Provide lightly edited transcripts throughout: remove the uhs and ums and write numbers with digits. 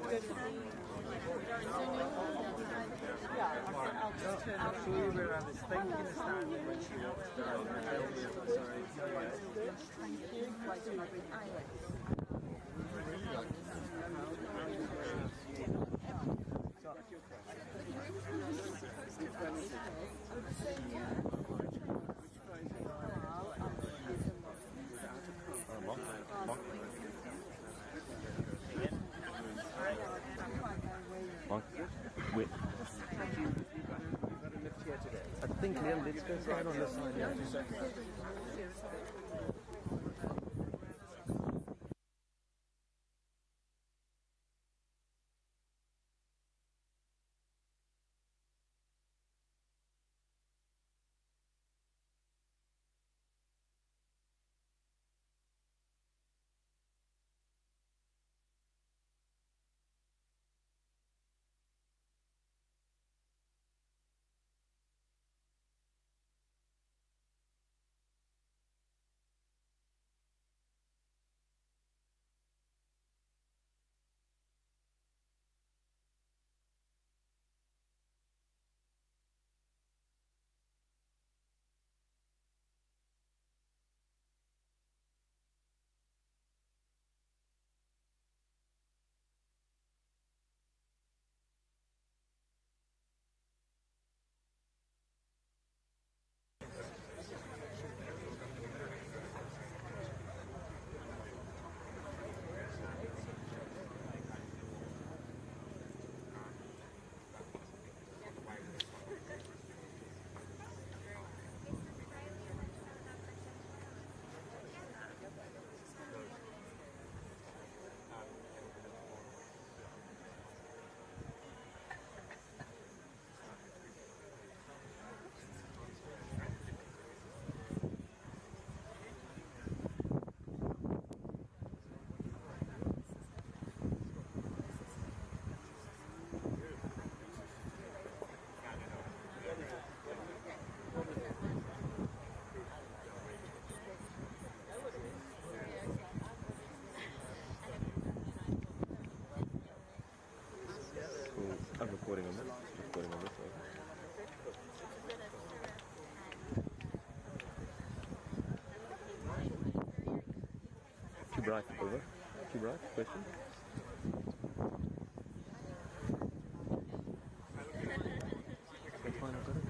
I'll just turn I'll show you where I was thinking of standing when she walked down. Sorry. Thank you. Wait. I think Liam, let's go stand on this side. I'm recording on this. Recording on this one. Too bright, over. Too bright, question? That's fine, I've got it.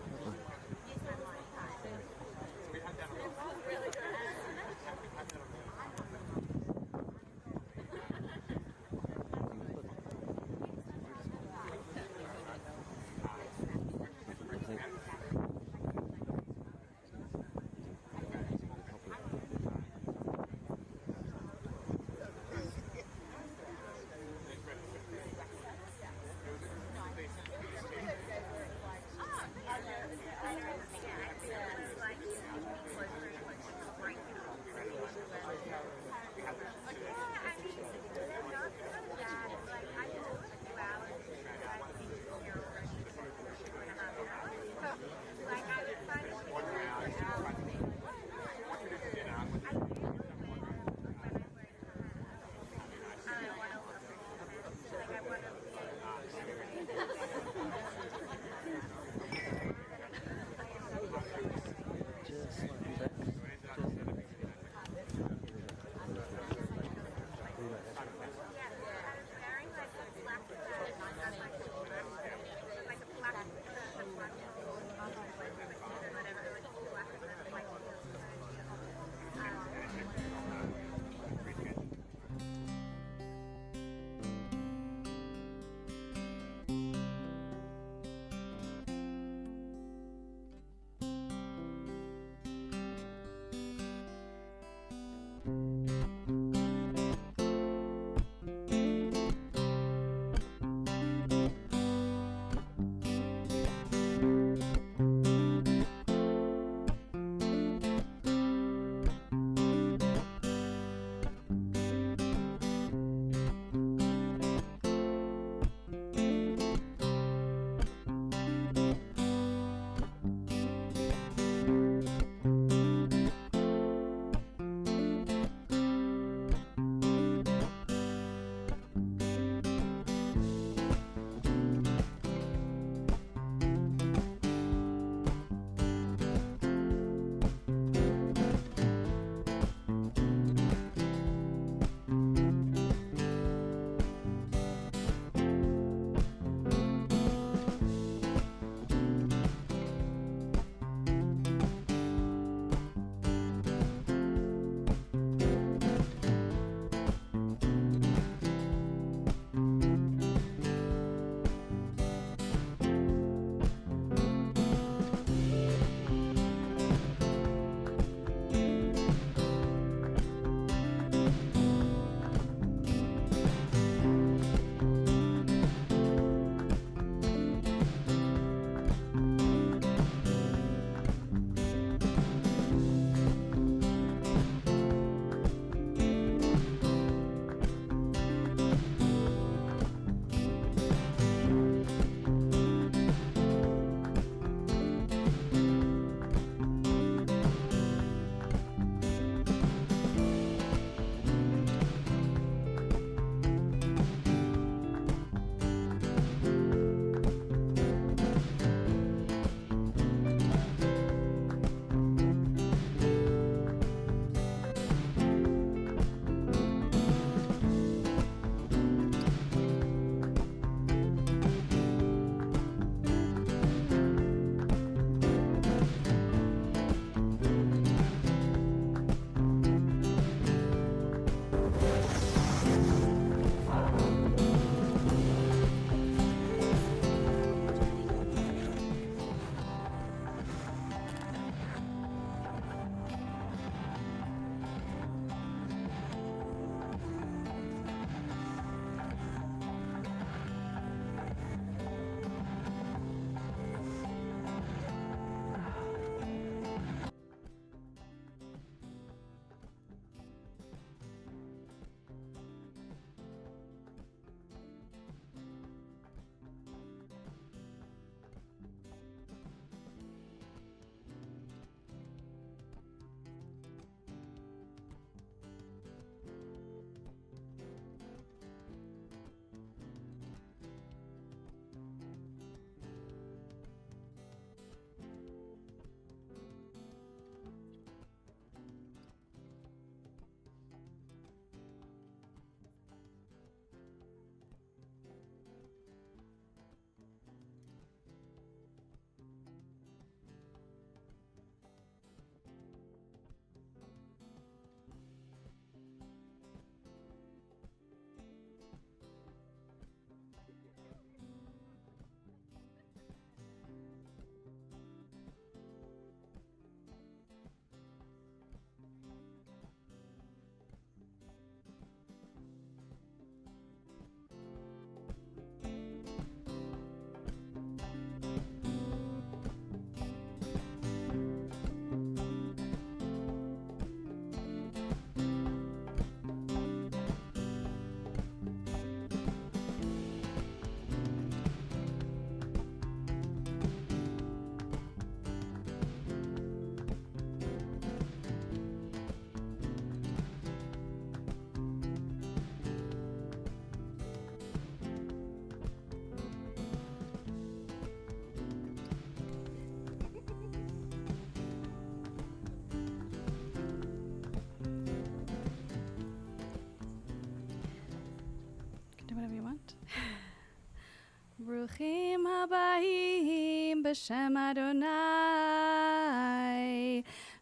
b'shem Adonai.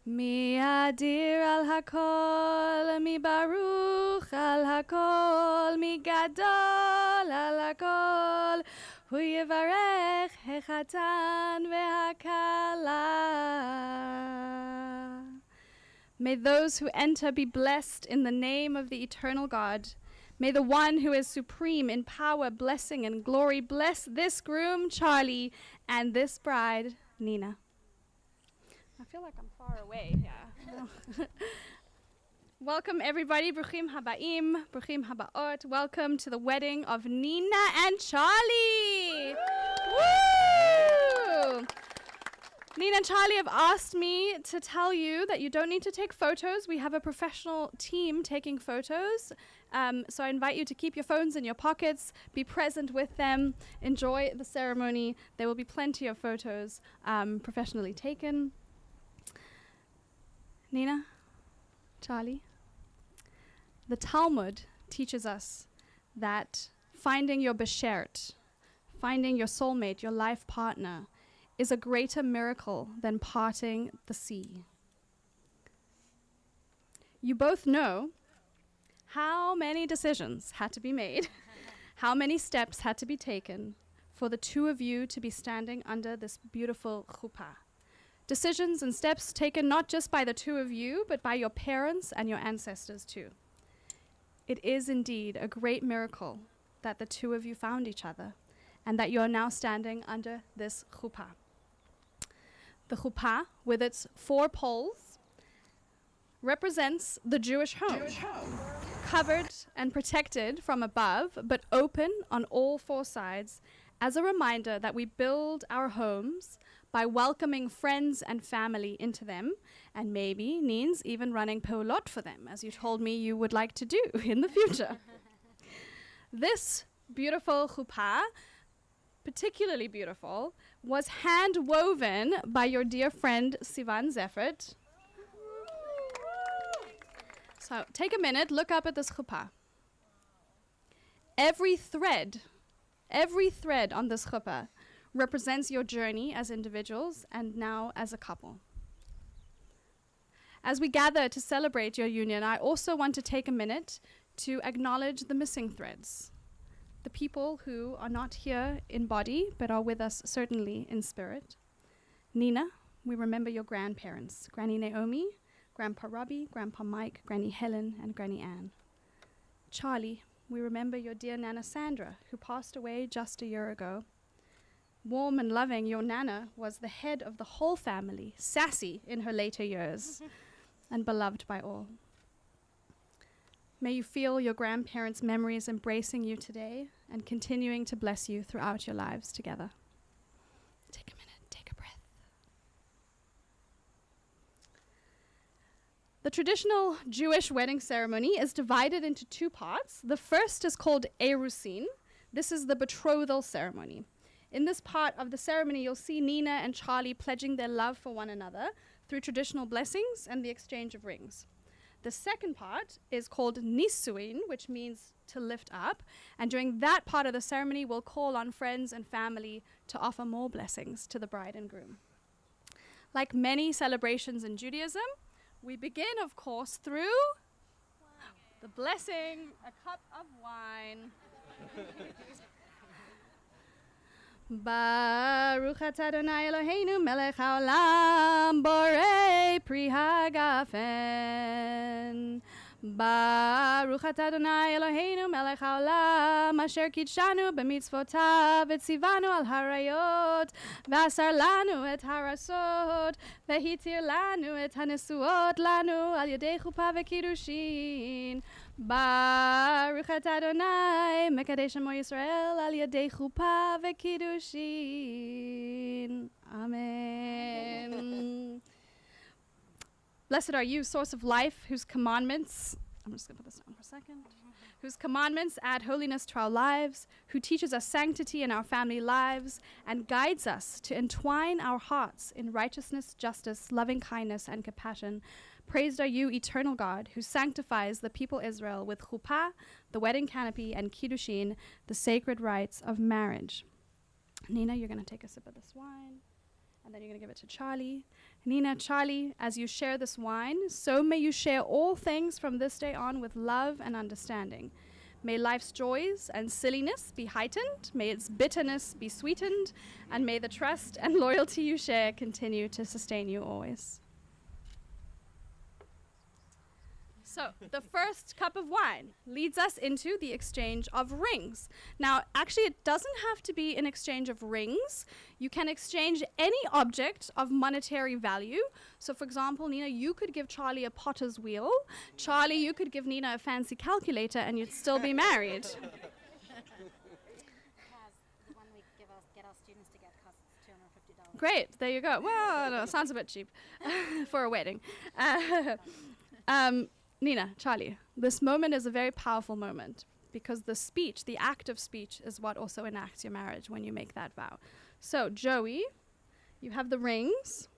Mi adir al hakol, mi baruch al hakol, mi gadol al hakol. Hu yivarech hechatan ve'hakala. May those who enter be blessed in the name of the eternal God. May the one who is supreme in power, blessing, and glory bless this groom, Charlie, and this bride, Nina. I feel like I'm far away. Yeah. Welcome, everybody. Bruchim habaim, bruchim habaot. Welcome to the wedding of Nina and Charlie. Woo! Nina and Charlie have asked me to tell you that you don't need to take photos. We have a professional team taking photos. So I invite you to keep your phones in your pockets, be present with them, enjoy the ceremony. There will be plenty of photos professionally taken. Nina, Charlie, the Talmud teaches us that finding your beshert, finding your soulmate, your life partner, is a greater miracle than parting the sea. You both know how many decisions had to be made, how many steps had to be taken for the two of you to be standing under this beautiful chuppah. Decisions and steps taken not just by the two of you, but by your parents and your ancestors too. It is indeed a great miracle that the two of you found each other and that you are now standing under this chuppah. The chuppah, with its 4 poles, represents the Jewish home, covered and protected from above, but open on all 4 sides, as a reminder that we build our homes by welcoming friends and family into them, and maybe Nins even running peulot for them, as you told me you would like to do in the future. This beautiful chuppah, particularly beautiful, was hand-woven by your dear friend Sivan Zefret. So take a minute, look up at this chuppah. Every thread on this chuppah represents your journey as individuals and now as a couple. As we gather to celebrate your union, I also want to take a minute to acknowledge the missing threads. The people who are not here in body, but are with us certainly in spirit. Nina, we remember your grandparents, Granny Naomi, Grandpa Robbie, Grandpa Mike, Granny Helen, and Granny Ann. Charlie, we remember your dear Nana Sandra, who passed away just a year ago. Warm and loving, your Nana was the head of the whole family, sassy in her later years, and beloved by all. May you feel your grandparents' memories embracing you today and continuing to bless you throughout your lives together. Take a minute, take a breath. The traditional Jewish wedding ceremony is divided into 2 parts. The first is called Erusin. This is the betrothal ceremony. In this part of the ceremony, you'll see Nina and Charlie pledging their love for one another through traditional blessings and the exchange of rings. The second part is called Nisuin, which means to lift up. And during that part of the ceremony, we'll call on friends and family to offer more blessings to the bride and groom. Like many celebrations in Judaism, we begin, of course, through the blessing, a cup of wine. Baruch atah Adonai Eloheinu melech haolam borei pri hagafen. Baruch atah Adonai Eloheinu melech haolam asher kidshanu b'mitzvotav v'tzivanu al harayot v'asar lanu et harasot v'hitir lanu et hanesuot lanu al yedei chuppah v'kiddushin. Baruch atah Adonai mekadesh amo Yisrael al yedei chuppah v'kiddushin. Amen. Blessed are you, source of life, whose commandments, I'm just going to put this down for a second, whose commandments add holiness to our lives, who teaches us sanctity in our family lives, and guides us to entwine our hearts in righteousness, justice, loving kindness, and compassion. Praised are you, eternal God, who sanctifies the people Israel with chuppah, the wedding canopy, and kiddushin, the sacred rites of marriage. Nina, you're going to take a sip of this wine, and then you're going to give it to Charlie. Nina, Charlie, as you share this wine, so may you share all things from this day on with love and understanding. May life's joys and silliness be heightened, may its bitterness be sweetened, and may the trust and loyalty you share continue to sustain you always. So, the first cup of wine leads us into the exchange of rings. Now, actually, it doesn't have to be an exchange of rings. You can exchange any object of monetary value. So, for example, Nina, you could give Charlie a potter's wheel. Charlie, you could give Nina a fancy calculator, and you'd still be married. Has the one we get our students to get costs $250. Great, there you go. Well, no, sounds a bit cheap for a wedding. Nina, Charlie, this moment is a very powerful moment because the speech, the act of speech, is what also enacts your marriage when you make that vow. So, Joey, you have the rings.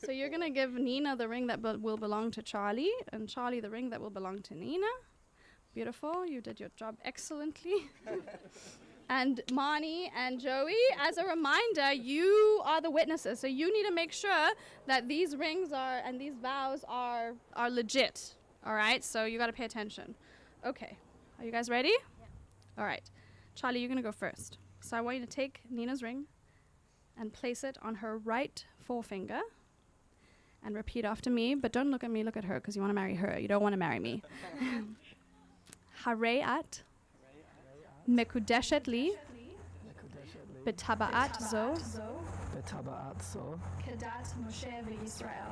So you're going to give Nina the ring that will belong to Charlie, and Charlie the ring that will belong to Nina. Beautiful. You did your job excellently. And Mani and Joey, as a reminder, you are the witnesses. So you need to make sure that these rings and these vows are legit. All right? So you got to pay attention. Okay. Are you guys ready? Yeah. All right. Charlie, you're going to go first. So I want you to take Nina's ring and place it on her right forefinger and repeat after me. But don't look at me, look at her, because you want to marry her. You don't want to marry me. Harei-at. מקודשת לי בטבעת זו בטבעת זו כדת משה וישראל.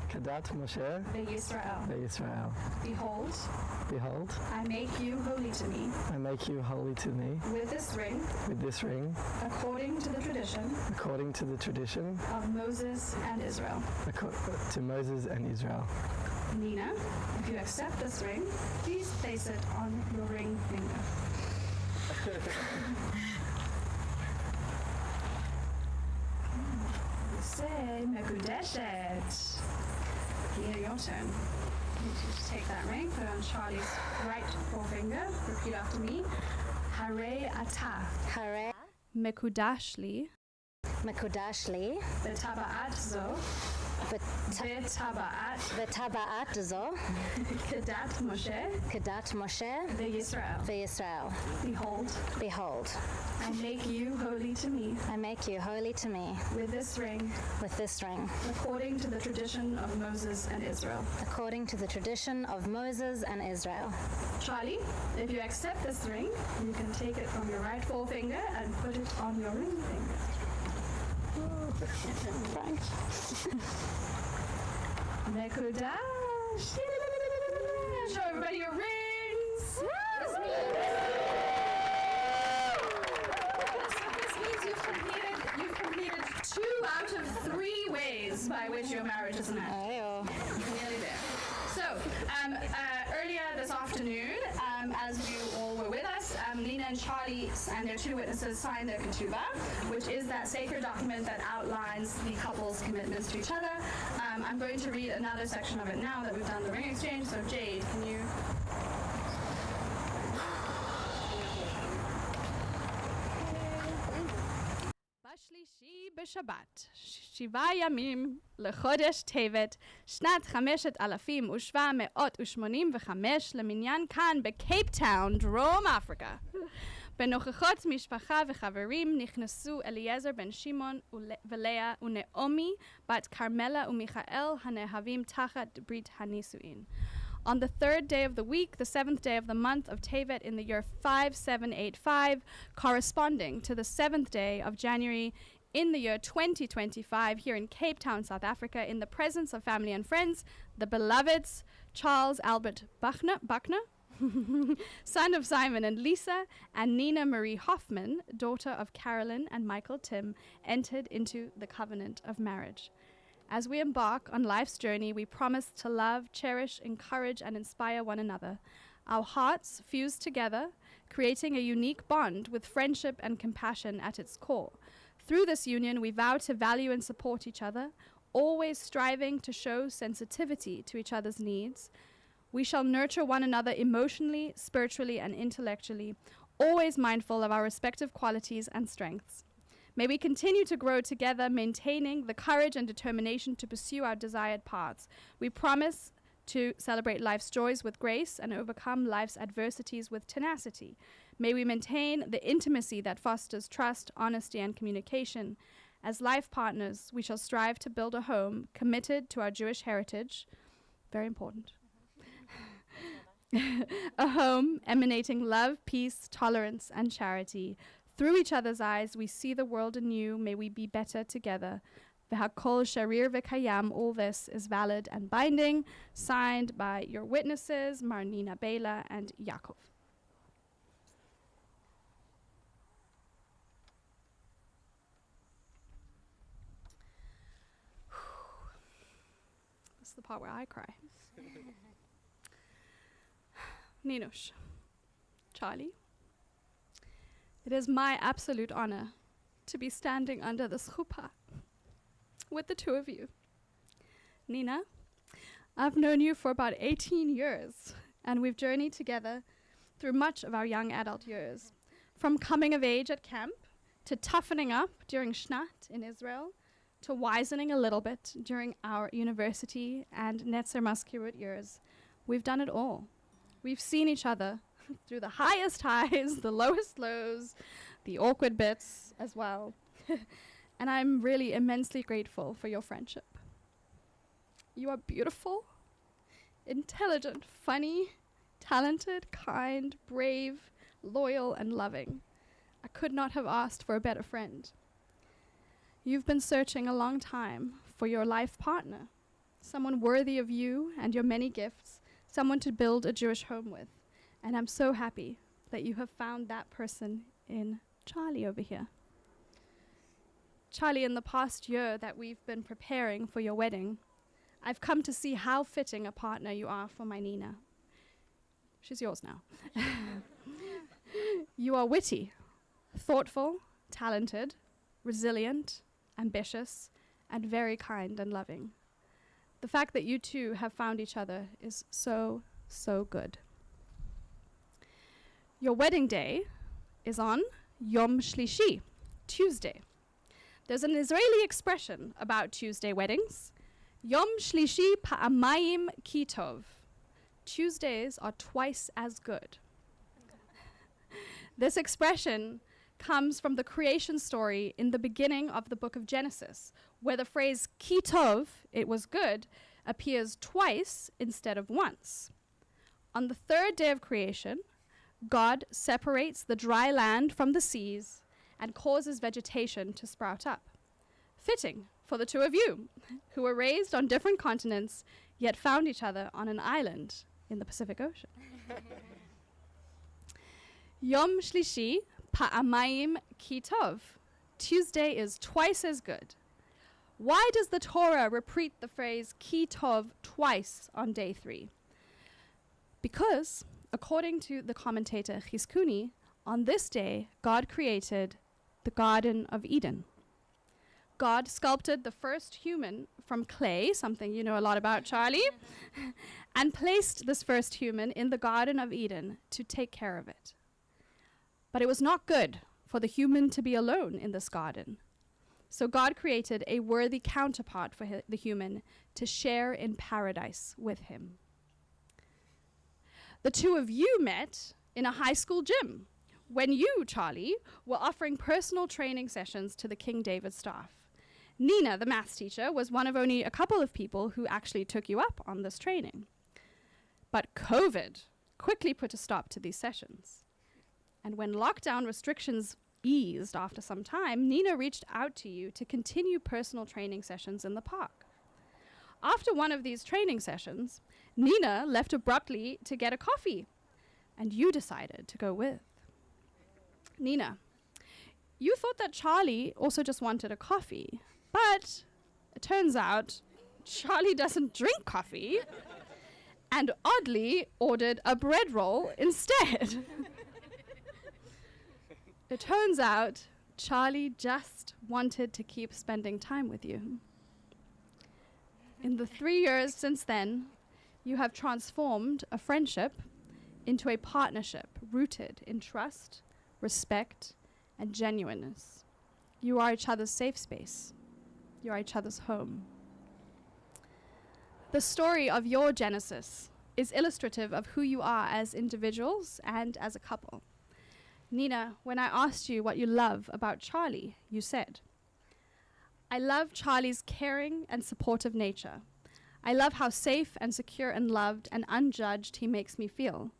כדת משה וישראל. Behold, I make you holy to me I make you holy to me with this ring according to the tradition of Moses and Israel. To Moses and Israel. Nina, if you accept this ring, please place it on your ring finger. Say Mekudeshet. Nina, your turn. You just take that ring, put it on Charlie's right forefinger. Repeat after me. Harei-ata. Hare Mekudash li Mekudash li betaba'at zo V'taba'at zo kedat Moshe V'Yisrael. Behold, I make you holy to me I make you holy to me with this ring according to the tradition of Moses and Israel. according to the tradition of Moses and Israel. Charlie, if you accept this ring, you can take it from your right forefinger and put it on your ring finger. Mekudash. Show everybody your rings. This means you've completed 2 out of 3 ways by which your marriage is enacted. Ayo. Nearly there. So, earlier this afternoon, as you all were with us, Nina and Charlie and their 2 witnesses signed their ketubah, which is that sacred document that outlines the couple's commitments to each other. I'm going to read another section of it now that we've done the ring exchange. So, Jade, can you... בשלישי בשבת, 7 ימים לחודש טבת, שנת 5785 למניין כאן בקייפטאון, דרום אפריקה. בנוכחות משפחה וחברים נכנסו אליעזר בן שמעון ולאה ונעמי בת כרמלה ומיכאל הנאהבים תחת ברית הנישואין. On the 3rd day of the week, the 7th day of the month of Tevet in the year 5785, corresponding to the 7th day of January in the year 2025, here in Cape Town, South Africa, in the presence of family and friends, the beloveds Charles Albert Buckner, son of Simon and Lisa, and Nina Marie Hoffman, daughter of Carolyn and Michael Tim, entered into the covenant of marriage. As we embark on life's journey, we promise to love, cherish, encourage, and inspire one another. Our hearts fuse together, creating a unique bond with friendship and compassion at its core. Through this union, we vow to value and support each other, always striving to show sensitivity to each other's needs. We shall nurture one another emotionally, spiritually, and intellectually, always mindful of our respective qualities and strengths. May we continue to grow together, maintaining the courage and determination to pursue our desired paths. We promise to celebrate life's joys with grace and overcome life's adversities with tenacity. May we maintain the intimacy that fosters trust, honesty, and communication. As life partners, we shall strive to build a home committed to our Jewish heritage. Very important. A home emanating love, peace, tolerance, and charity. Through each other's eyes, we see the world anew. May we be better together. V'hakol sharir v'kayam. All this is valid and binding. Signed by your witnesses, Marnina Bela and Yaakov. This is the part where I cry. Ninush, Charlie, it is my absolute honor to be standing under this chuppah with the two of you. Nina, I've known you for about 18 years, and we've journeyed together through much of our young adult years, from coming of age at camp, to toughening up during Shnat in Israel, to wisening a little bit during our university and Netzer Maskirut years. We've done it all. We've seen each other through the highest highs, the lowest lows, the awkward bits as well. And I'm really immensely grateful for your friendship. You are beautiful, intelligent, funny, talented, kind, brave, loyal, and loving. I could not have asked for a better friend. You've been searching a long time for your life partner, someone worthy of you and your many gifts, someone to build a Jewish home with. And I'm so happy that you have found that person in Charlie over here. Charlie, in the past year that we've been preparing for your wedding, I've come to see how fitting a partner you are for my Nina. She's yours now. You are witty, thoughtful, talented, resilient, ambitious, and very kind and loving. The fact that you two have found each other is so, so good. Your wedding day is on Yom Shlishi, Tuesday. There's an Israeli expression about Tuesday weddings. Yom Shlishi pa'amayim ki tov. Tuesdays are twice as good. This expression comes from the creation story in the beginning of the book of Genesis, where the phrase ki tov, it was good, appears twice instead of once. On the third day of creation, God separates the dry land from the seas and causes vegetation to sprout up. Fitting for the two of you, who were raised on different continents, yet found each other on an island in the Pacific Ocean. Yom Shlishi pa'amayim ki tov. Tuesday is twice as good. Why does the Torah repeat the phrase ki tov twice on day 3? Because, according to the commentator Chizkuni, on this day, God created the Garden of Eden. God sculpted the first human from clay, something you know a lot about, Charlie, and placed this first human in the Garden of Eden to take care of it. But it was not good for the human to be alone in this garden. So God created a worthy counterpart for the human to share in paradise with him. The two of you met in a high school gym when you, Charlie, were offering personal training sessions to the King David staff. Nina, the maths teacher, was one of only a couple of people who actually took you up on this training. But COVID quickly put a stop to these sessions. And when lockdown restrictions eased after some time, Nina reached out to you to continue personal training sessions in the park. After one of these training sessions, Nina left abruptly to get a coffee, and you decided to go with. Nina, you thought that Charlie also just wanted a coffee, but it turns out Charlie doesn't drink coffee and oddly ordered a bread roll instead. It turns out Charlie just wanted to keep spending time with you. In the 3 years since then, You have transformed a friendship into a partnership rooted in trust, respect, and genuineness. You are each other's safe space. You are each other's home. The story of your genesis is illustrative of who you are as individuals and as a couple. Nina, when I asked you what you love about Charlie, you said, I love Charlie's caring and supportive nature. I love how safe and secure and loved and unjudged he makes me feel.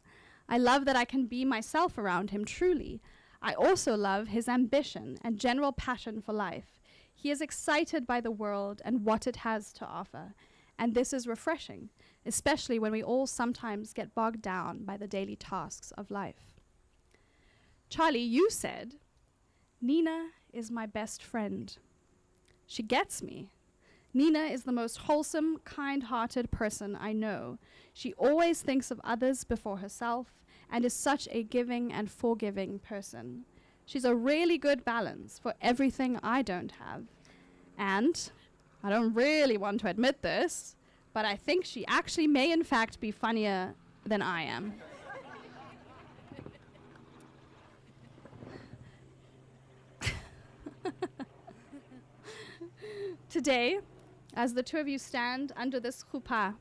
I love that I can be myself around him truly. I also love his ambition and general passion for life. He is excited by the world and what it has to offer. And this is refreshing, especially when we all sometimes get bogged down by the daily tasks of life. Charlie, you said, Nina is my best friend. She gets me. Nina is the most wholesome, kind-hearted person I know. She always thinks of others before herself and is such a giving and forgiving person. She's a really good balance for everything I don't have. And I don't really want to admit this, but I think she actually may in fact be funnier than I am. Today, as the two of you stand under this chuppah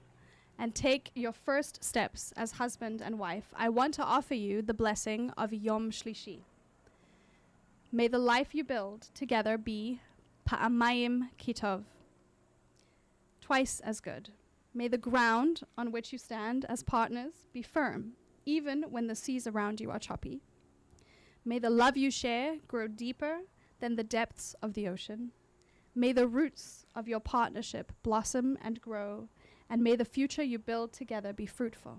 and take your first steps as husband and wife, I want to offer you the blessing of Yom Shlishi. May the life you build together be Pa'amayim Kitov, twice as good. May the ground on which you stand as partners be firm, even when the seas around you are choppy. May the love you share grow deeper than the depths of the ocean. May the roots of your partnership blossom and grow, and may the future you build together be fruitful.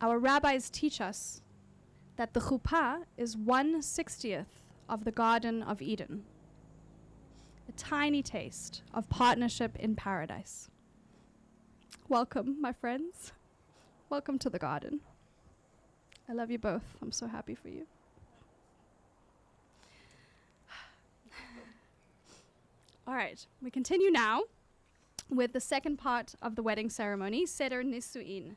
Our rabbis teach us that the chuppah is 1/60th of the Garden of Eden, a tiny taste of partnership in paradise. Welcome, my friends. Welcome to the garden. I love you both. I'm so happy for you. All right, we continue now with the second part of the wedding ceremony, Seder Nisu'in.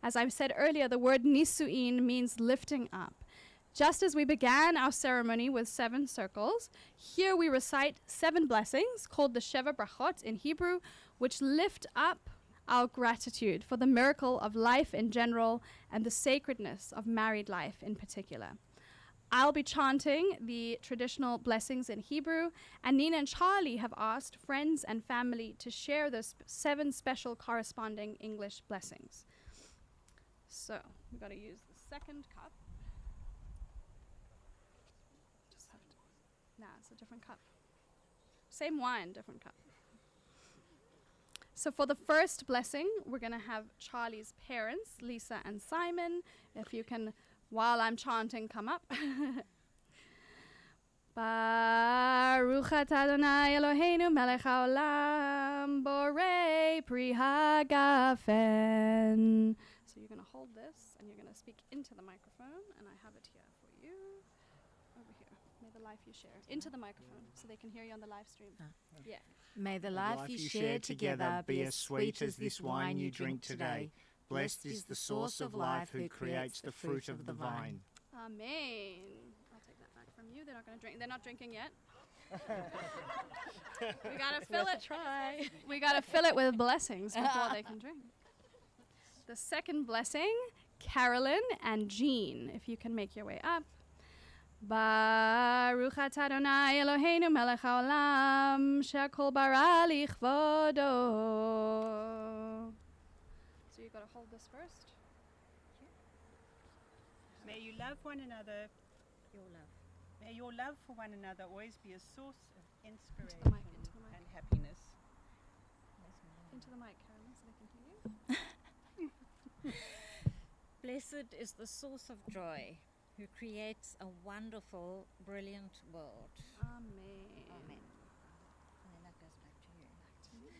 As I said earlier, the word Nisu'in means lifting up. Just as we began our ceremony with 7 circles, here we recite 7 blessings called the Sheva Brachot in Hebrew, which lift up our gratitude for the miracle of life in general and the sacredness of married life in particular. I'll be chanting the traditional blessings in Hebrew, and Nina and Charlie have asked friends and family to share the 7 special corresponding English blessings. So, we've got to use the second cup. Just have to. Nah, it's a different cup. Same wine, different cup. So for the first blessing, we're going to have Charlie's parents, Lisa and Simon. If you can, while I'm chanting, come up. Baruch atah Adonai Eloheinu melech haolam borei pri hagafen. So you're going to hold this and you're going to speak into the microphone, and I have it here for you. Over here. May the life you share. Into the microphone so they can hear you on the live stream. Yeah. May the life you share together be as sweet as this wine you drink today. Blessed is the source of life who creates the fruit of the vine. Amen. I'll take that back from you. They're not going to drink. They're not drinking yet. We got to fill it. Try. We got to fill it with blessings before they can drink. The second blessing, Carolyn and Jean, if you can make your way up. Baruch atah Adonai Eloheinu melech haolam shehakol bara lichvodo. So you got to hold this first. May you love one another. Your love. May your love for one another always be a source of inspiration Into the mic, into the mic. and happiness. Into the mic, Carolyn, so they can hear you. Blessed is the source of joy, who creates a wonderful, brilliant world. Amen. Amen. And then that goes back to you.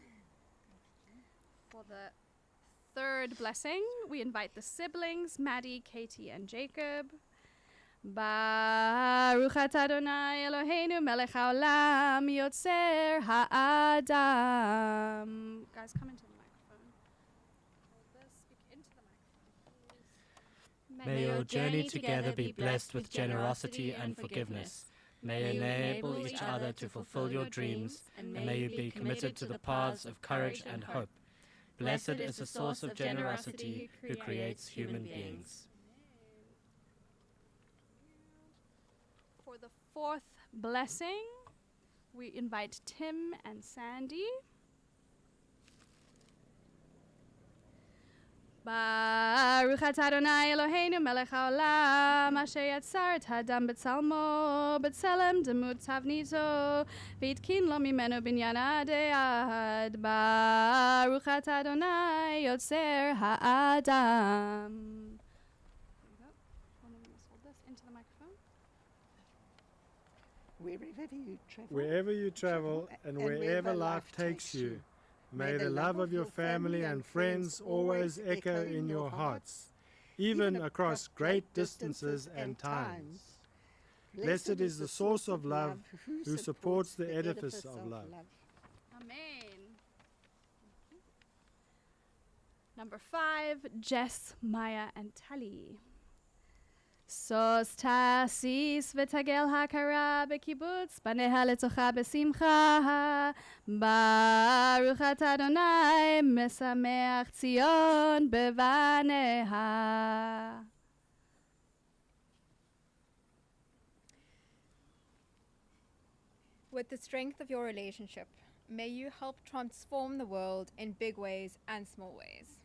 For the third blessing, we invite the siblings, Maddie, Katie, and Jacob. Baruch atah Adonai Eloheinu melech haolam yotzer ha'adam. Guys, come into the microphone. May your journey together be blessed with generosity and forgiveness. May you enable each other to fulfill your dreams, and may you be committed to the paths of courage and hope. Blessed is the source of generosity who creates human beings. For the fourth blessing, we invite Tim and Sandy. Baruch atah Adonai Eloheinu melech haolam asher yatzar et hadam b'tzalmo b'tzelem demut tavnito v'itkin lo mimenu binyan ad. Baruch atah Adonai yotzer ha'adam. There you go. One of you must hold this into the microphone. Wherever you travel and wherever life takes you, may the love of your family and friends always echo in your hearts, even across great distances and times. Blessed is the source of love who supports the edifice of love. Amen. Number 5, Jess, Maya, and Tali. Sos tasis v'tagel hakara b'kibbutz baneha letzocha b'simcha Baruch atah Adonai mesameach Tzion b'vaneha. With the strength of your relationship, may you help transform the world in big ways and small ways.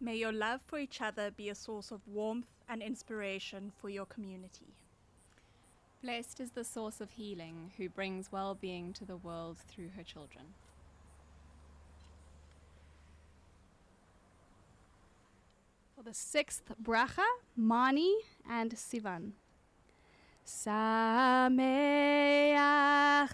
May your love for each other be a source of warmth and inspiration for your community. Blessed is the source of healing who brings well-being to the world through her children. For the 6th bracha, Mani and Sivan. Sameach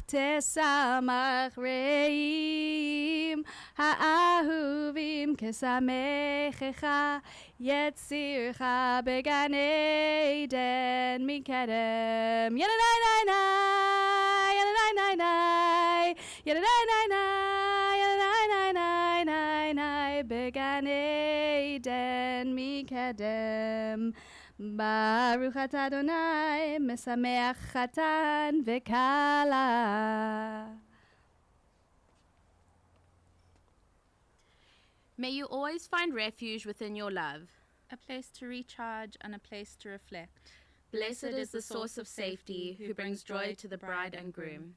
tesamach reim ha'ahuvim kesamechecha yetzircha began Eden mikedem yadadai nai nai yadadai nai nai yadadai nai nai yadadai nai nai nai nai began Eden mikedem. Baruch atah Adonai mesameach chatan v'kala. May you always find refuge within your love, a place to recharge and a place to reflect. Blessed is the source of safety who brings joy to the bride and groom.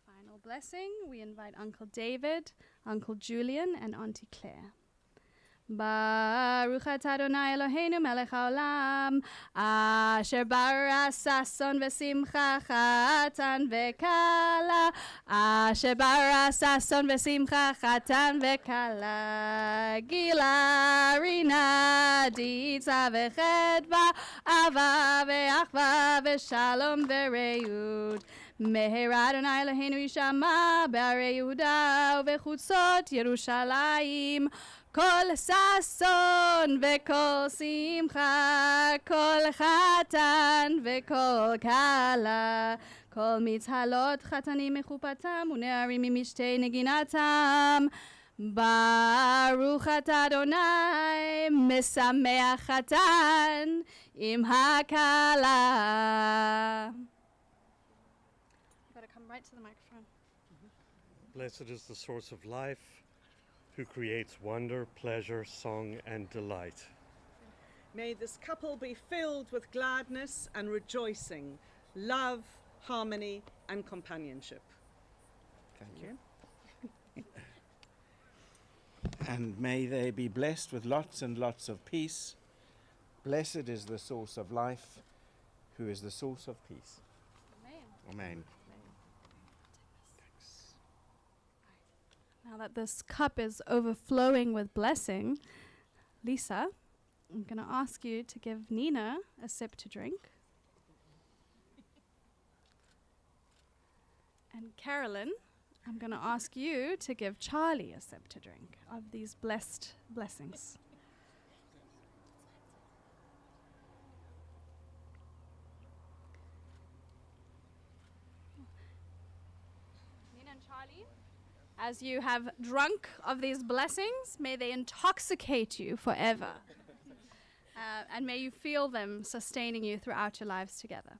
Final blessing, we invite Uncle David, Uncle Julian, and Auntie Claire. Baruch atah Adonai Eloheinu melech haolam asher bara sason v'simcha chatan v'kala asher bara sason v'simcha chatan v'kala gila rina ditza v'chedva ava v'achva v'shalom v'reut meher Adonai Eloheinu yishama b'arei Yehuda v'chutzot Yerushalayim Kol sason v'kol simcha, kol chatan v'kol kala, kol mitzhalot chatanim mechupatam u'ne'arim mimishte neginatam. Baruch atah Adonai mesameach chatan im hakala. You gotta come right to the microphone. Blessed is the source of life, who creates wonder, pleasure, song, and delight. May this couple be filled with gladness and rejoicing, love, harmony, and companionship. Thank you. And may they be blessed with lots and lots of peace. Blessed is the source of life, who is the source of peace. Amen. Amen. Now that this cup is overflowing with blessing, Lisa, I'm going to ask you to give Nina a sip to drink. And Carolyn, I'm going to ask you to give Charlie a sip to drink of these blessed blessings. Nina and Charlie, As you have drunk of these blessings, may they intoxicate you forever. And may you feel them sustaining you throughout your lives together.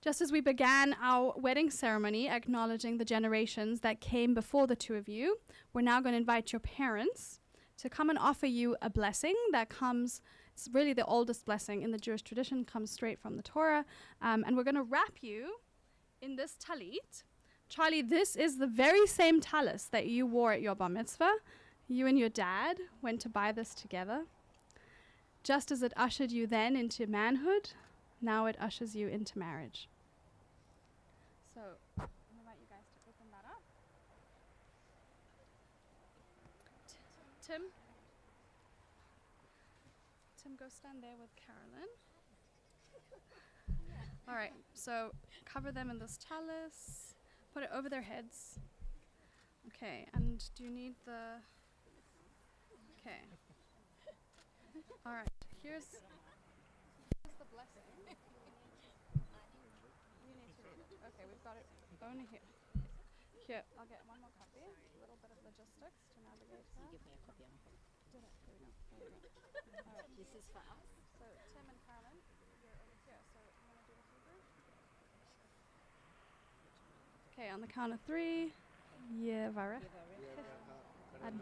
Just as we began our wedding ceremony, acknowledging the generations that came before the two of you, we're now going to invite your parents to come and offer you a blessing that comes, it's really the oldest blessing in the Jewish tradition, comes straight from the Torah. And we're going to wrap you in this talit. Charlie, this is the very same talis that you wore at your bar mitzvah. You and your dad went to buy this together. Just as it ushered you then into manhood, now it ushers you into marriage. So, I'm going to invite you guys to open that up. Tim, go stand there with Carolyn. All right, so cover them in this talis. Put it over their heads. Okay, and do you need the... Okay. All right, here's the blessing. You need to read it. Okay, we've got it only here. Here, I'll get one more copy. A little bit of logistics to navigate that. Give me a copy. Did it? There we go. There we go. All right. This is for us. So Tim and Carolyn, you're over here. So you want to do the Hebrew? Okay, on the count of 3. Yevarech. And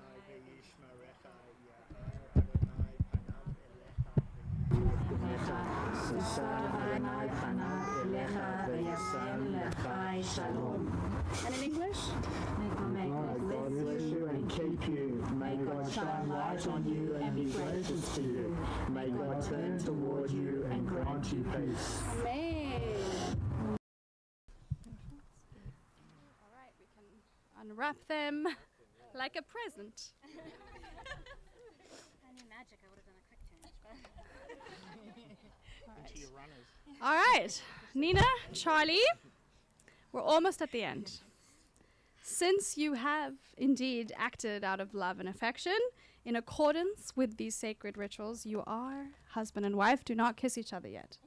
in English? May God bless you and keep you. May God shine light on you and be gracious to you. May God turn toward you and grant you peace. Amen. All right, we can unwrap them like a present. I knew magic, I would have done a quick change. Into your runners. All right, Nina, Charlie, we're almost at the end. Since you have indeed acted out of love and affection, in accordance with these sacred rituals, you are husband and wife. Do not kiss each other yet.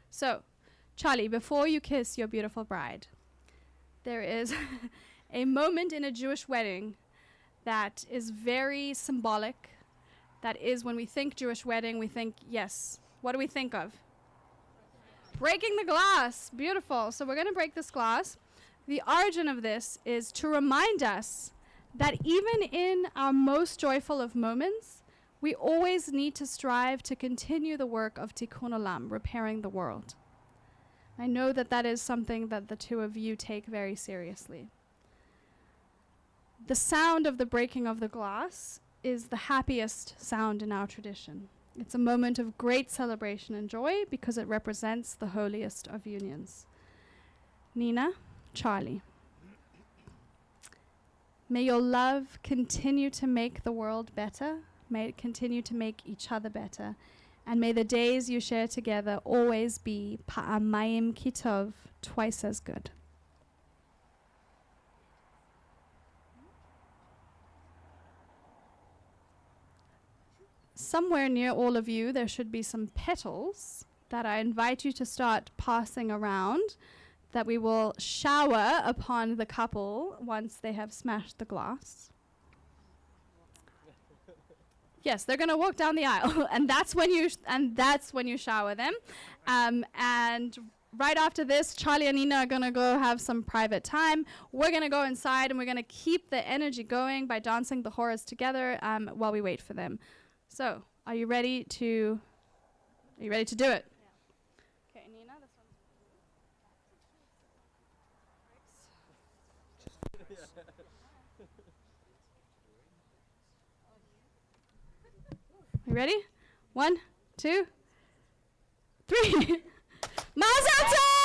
So, Charlie, before you kiss your beautiful bride, there is a moment in a Jewish wedding that is very symbolic. That is, when we think Jewish wedding, we think, yes, what do we think of? Breaking the glass. Beautiful. So we're going to break this glass. The origin of this is to remind us that even in our most joyful of moments, we always need to strive to continue the work of Tikkun Olam, repairing the world. I know that that is something that the two of you take very seriously. The sound of the breaking of the glass is the happiest sound in our tradition. It's a moment of great celebration and joy because it represents the holiest of unions. Nina, Charlie, may your love continue to make the world better. May it continue to make each other better. And may the days you share together always be pa'amayim kitov, twice as good. Somewhere near all of you, there should be some petals that I invite you to start passing around, that we will shower upon the couple once they have smashed the glass. Yes, they're going to walk down the aisle, and that's when you shower them. And right after this, Charlie and Nina are going to go have some private time. We're going to go inside, and we're going to keep the energy going by dancing the horrors together while we wait for them. So, are you ready to do it? Yeah. Okay, Nina, this one. You ready? 1, 2, 3. Mazel tov!